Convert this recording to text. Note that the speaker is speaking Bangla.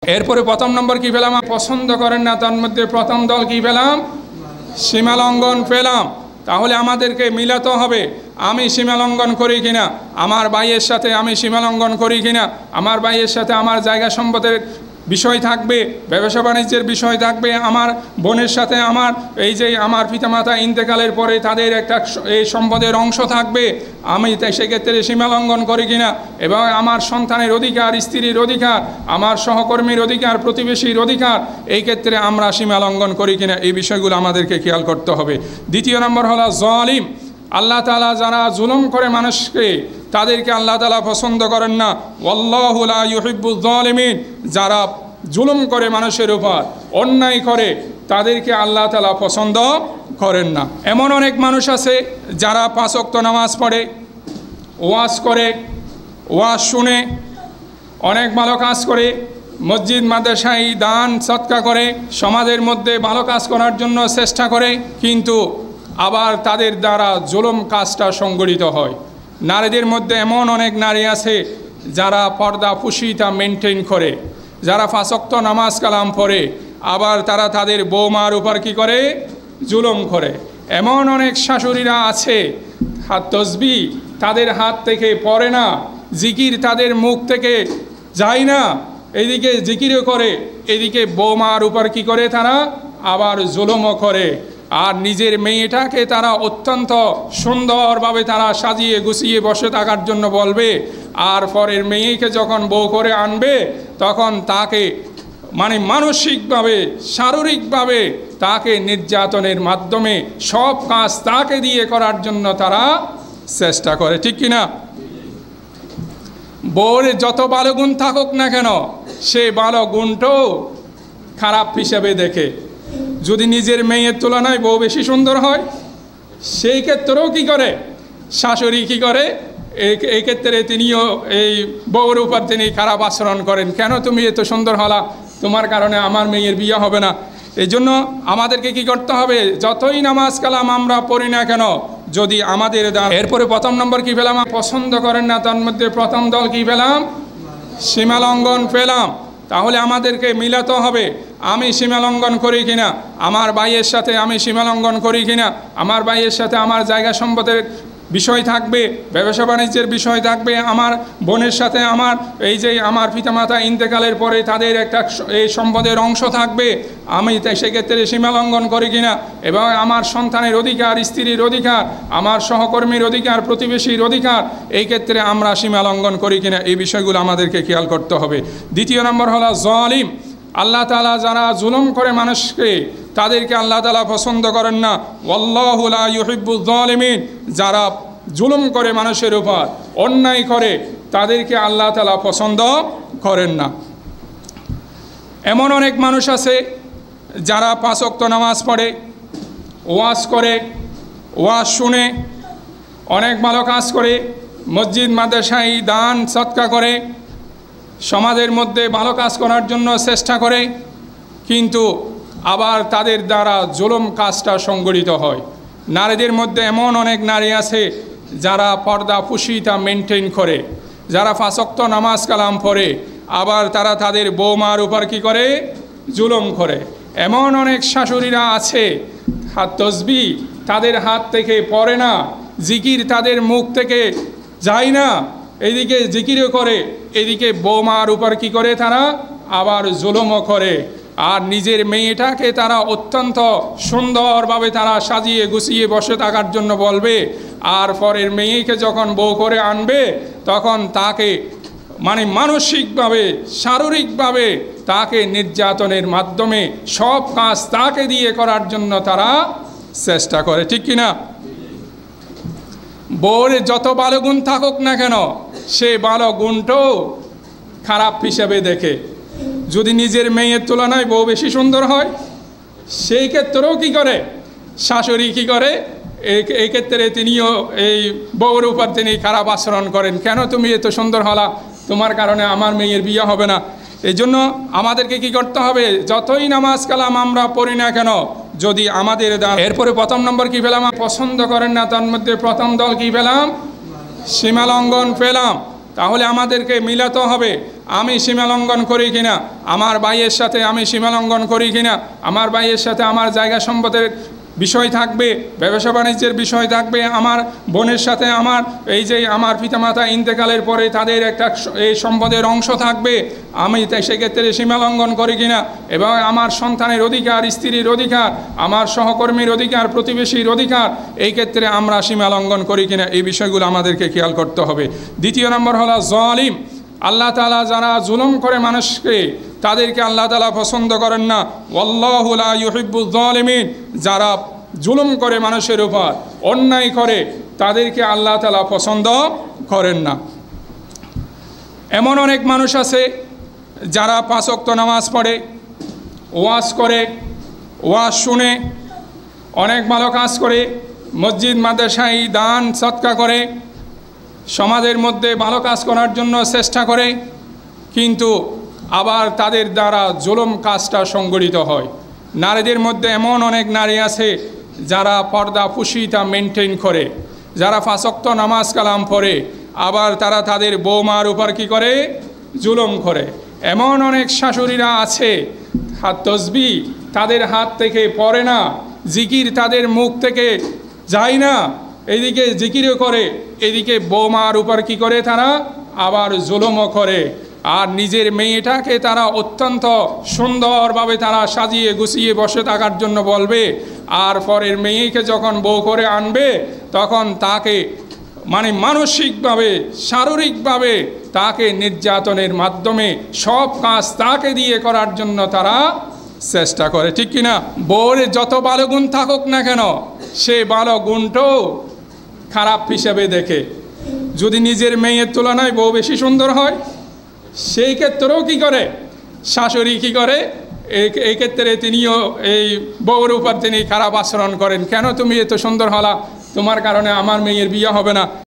এরপরে প্রথম নম্বর কি পেলাম? পছন্দ করেন না, তার মধ্যে প্রথম দল কি পেলাম? সীমালঙ্ঘন পেলাম। তাহলে আমাদেরকে মিলাতে হবে, আমি সীমালঙ্ঘন করি কিনা, আমার ভাইয়ের সাথে আমি সীমালঙ্ঘন করি কিনা, আমার ভাইয়ের সাথে আমার জায়গা সম্পদের বিষয় থাকবে, ব্যবসা বাণিজ্যের বিষয় থাকবে, আমার বোনের সাথে আমার এই যে আমার পিতামাতা ইন্তেকালের পরে তাদের একটা এই সম্পদের অংশ থাকবে, আমি সেক্ষেত্রে সীমালঙ্ঘন করি কিনা, এবং আমার সন্তানের অধিকার, স্ত্রীর অধিকার, আমার সহকর্মীর অধিকার, প্রতিবেশীর অধিকার, এই ক্ষেত্রে আমরা সীমালঙ্ঘন করি কিনা, এই বিষয়গুলো আমাদেরকে খেয়াল করতে হবে। দ্বিতীয় নম্বর হলো জালিম। আল্লাহ তাআলা যারা জুলুম করে মানুষকে, তাদেরকে আল্লাহ তাআলা পছন্দ করেন না। ওয়াল্লাহু লা ইউহিব্বুয যালিমিন। যারা জুলুম করে মানুষের উপর, অন্যায় করে, তাদেরকে আল্লাহ তাআলা পছন্দ করেন না। এমন অনেক মানুষ আছে যারা 5 ওয়াক্ত নামাজ পড়ে, ওয়াজ করে, ওয়াজ শুনে, অনেক ভালো কাজ করে, মসজিদ মাদ্রাসায় দান সদকা করে, সমাজের মধ্যে ভালো কাজ করার জন্য চেষ্টা করে, কিন্তু আবার তাদের দ্বারা জুলুম কাজটা সংগঠিত হয়। নারীদের মধ্যে এমন অনেক নারী আছে যারা পর্দা পুশিতা মেনটেন করে, যারা 5 ওয়াক্ত নামাজ কালাম পড়ে, আবার তারা তাদের বৌমার উপর কি করে? জুলুম করে। এমন অনেক শাশুড়িরা আছে তসবিহ তাদের হাত থেকে পড়ে না, জিকির তাদের মুখ থেকে যায় না, এইদিকে জিকিরও করে, এদিকে বৌমার উপর কি করে? তারা আবার জুলুমও করে। আর নিজের মেয়েটাকে তারা অত্যন্ত সুন্দরভাবে তারা সাজিয়ে গুছিয়ে বসে থাকার জন্য বলবে, আর পরের মেয়েকে যখন বউ করে আনবে তখন তাকে মানসিকভাবে, শারীরিকভাবে তাকে নির্যাতনের মাধ্যমে সব কাজ তাকে দিয়ে করার জন্য তারা চেষ্টা করে, ঠিক কিনা? বউর যত ভালো গুণ থাকুক না কেন, সে ভালো গুণটাও খারাপ হিসেবে দেখে। যদি নিজের মেয়ের তুলনায় বউ বেশি সুন্দর হয়, সেই ক্ষেত্রেও কি করে? শাশুড়ি কি করে? এই ক্ষেত্রে তিনিও এই বউর উপর তিনি খারাপ আচরণ করেন। কেন তুমি এত সুন্দর হলা, তোমার কারণে আমার মেয়ের বিয়ে হবে না। এই জন্য আমাদেরকে কি করতে হবে? যতই নামাজ কালাম আমরা পড়ি না কেন, যদি আমাদের এরপরে প্রথম নম্বর কি পেলাম? পছন্দ করেন না, তার মধ্যে প্রথম দল কি পেলাম? সীমালঙ্ঘন পেলাম। তাহলে আমাদেরকে মিলাতে হবে, আমি সীমালঙ্ঘন করি কিনা, আমার ভাইয়ের সাথে আমি সীমালঙ্ঘন করি কিনা, আমার ভাইয়ের সাথে আমার জায়গা সম্পদের বিষয় থাকবে, ব্যবসা বাণিজ্যের বিষয় থাকবে, আমার বোনের সাথে আমার এই যে আমার পিতামাতা ইন্তেকালের পরে তাদের একটা এই সম্পদের অংশ থাকবে, আমি সেক্ষেত্রে সীমালঙ্ঘন করি কিনা, এবং আমার সন্তানের অধিকার, স্ত্রীর অধিকার, আমার সহকর্মীর অধিকার, প্রতিবেশীর অধিকার, এই ক্ষেত্রে আমরা সীমালঙ্ঘন করি কিনা, এই বিষয়গুলো আমাদেরকে খেয়াল করতে হবে। দ্বিতীয় নম্বর হলো জালিম। আল্লাহ তাআলা যারা জুলুম করে মানুষকে, তাদেরকে আল্লাহ তাআলা পছন্দ করেন না। ওয়াল্লাহু লা ইউহিব্বুয যালিমিন। যারা জুলুম করে মানুষের উপর, অন্যায় করে, তাদেরকে আল্লাহ তাআলা পছন্দ করেন না। এমন অনেক মানুষ আছে যারা 5 ওয়াক্ত নামাজ পড়ে, ওয়াজ করে, ওয়াজ শুনে, অনেক ভালো কাজ করে, মসজিদ মাদ্রাসায় দান সদকা করে, সমাজের মধ্যে ভালো কাজ করার জন্য চেষ্টা করে, কিন্তু আবার তাদের দ্বারা জুলুম কাজটা সংগঠিত হয়। নারীদের মধ্যে এমন অনেক নারী আছে যারা পর্দা পুশিতা মেনটেন করে, যারা 5 ওয়াক্ত নামাজ কালাম পড়ে, আবার তারা তাদের বৌমার উপর কি করে? জুলুম করে। এমন অনেক শাশুড়িরা আছে তসবিহ তাদের হাত থেকে পড়ে না, জিকির তাদের মুখ থেকে যায় না, এইদিকে জিকিরও করে, এদিকে বৌমার উপর কি করে? তারা আবার জুলুমও করে। আর নিজের মেয়েটাকে তারা অত্যন্ত সুন্দরভাবে তারা সাজিয়ে গুছিয়ে বসে থাকার জন্য বলবে, আর পরের মেয়েকে যখন বউ করে আনবে তখন তাকে মানসিকভাবে, শারীরিকভাবে তাকে নির্যাতনের মাধ্যমে সব কাজ তাকে দিয়ে করার জন্য তারা চেষ্টা করে, ঠিক কিনা? বউর যত ভালো গুণ থাকুক না কেন, সে ভালো গুণটাও খারাপ হিসেবে দেখে। যদি নিজের মেয়ের তুলনায় বউ বেশি সুন্দর হয়, সেই ক্ষেত্রেও কি করে? শাশুড়ি কি করে? এই ক্ষেত্রে তিনিও এই বউর উপর তিনি খারাপ আচরণ করেন। কেন তুমি এত সুন্দর হলা, তোমার কারণে আমার মেয়ের বিয়ে হবে না। এই জন্য আমাদেরকে কি করতে হবে? যতই নামাজ কালাম আমরা পড়ি না কেন, যদি আমাদের এরপরে প্রথম নম্বর কি পেলাম? পছন্দ করেন না, তার মধ্যে প্রথম দল কি পেলাম? সীমালঙ্ঘন পেলাম। তাহলে আমাদেরকে মিলাতে হবে, আমি সীমালঙ্ঘন করি কিনা, আমার ভাইয়ের সাথে আমি সীমালঙ্ঘন করি কিনা, আমার ভাইয়ের সাথে আমার জায়গা সম্পদের বিষয় থাকবে, ব্যবসা বাণিজ্যের বিষয় থাকবে, আমার বোনের সাথে আমার এই যে আমার পিতামাতা ইন্তেকালের পরে তাদের একটা এই সম্পদের অংশ থাকবে, আমি সেক্ষেত্রে সীমালঙ্ঘন করি কিনা, এবং আমার সন্তানের অধিকার, স্ত্রীর অধিকার, আমার সহকর্মীর অধিকার, প্রতিবেশীর অধিকার, এই ক্ষেত্রে আমরা সীমালঙ্ঘন করি কিনা, এই বিষয়গুলো আমাদেরকে খেয়াল করতে হবে। দ্বিতীয় নম্বর হলো জালিম। আল্লাহ তাআলা যারা জুলুম করে মানুষকে, তাদেরকে আল্লাহ তাআলা পছন্দ করেন না। ওয়াল্লাহু লা ইউহিব্বুয জালিমিন। যারা জুলুম করে মানুষের উপর, অন্যায় করে, তাদেরকে আল্লাহ তাআলা পছন্দ করেন না। এমন অনেক মানুষ আছে যারা 5 ওয়াক্ত নামাজ পড়ে, ওয়াজ করে, ওয়াজ শুনে, অনেক ভালো কাজ করে, মসজিদ মাদ্রাসায় দান সদকা করে, সমাজের মধ্যে ভালো কাজ করার জন্য চেষ্টা করে, কিন্তু আবার তাদের দ্বারা জুলুম কাজটা সংগঠিত হয়। নারীদের মধ্যে এমন অনেক নারী আছে যারা পর্দা পুশিতা মেনটেন করে, যারা 5 ওয়াক্ত নামাজ কালাম পড়ে, আবার তারা তাদের বৌমার উপর কী করে, জুলুম করে। এমন অনেক শাশুড়িরা আছে তসবিহ তাদের হাত থেকে পড়ে না, জিকির তাদের মুখ থেকে যায় না, এদিকে জিকিরও করে, এদিকে বৌমার উপর কী করে, তারা আবার জুলুমও করে। আর নিজের মেয়েটাকে তারা অত্যন্ত সুন্দরভাবে তারা সাজিয়ে গুছিয়ে বসে থাকার জন্য বলবে, আর পরের মেয়েকে যখন বউ করে আনবে তখন তাকে মানসিকভাবে, শারীরিকভাবে তাকে নির্যাতনের মাধ্যমে সব কাজ তাকে দিয়ে করার জন্য তারা চেষ্টা করে, ঠিক কিনা? বউর যত ভালো গুণ থাকুক না কেন, সে ভালো গুণটাও খারাপ হিসেবে দেখে। যদি নিজের মেয়ের তুলনায় বউ বেশি সুন্দর হয়, সেই ক্ষেত্রেও কী করে, শাশুড়ি কী করে, এই ক্ষেত্রে তিনিও এই বউর উপর তিনি খারাপ আচরণ করেন। কেন তুমি এত সুন্দর হলা, তোমার কারণে আমার মেয়ের বিয়ে হবে না।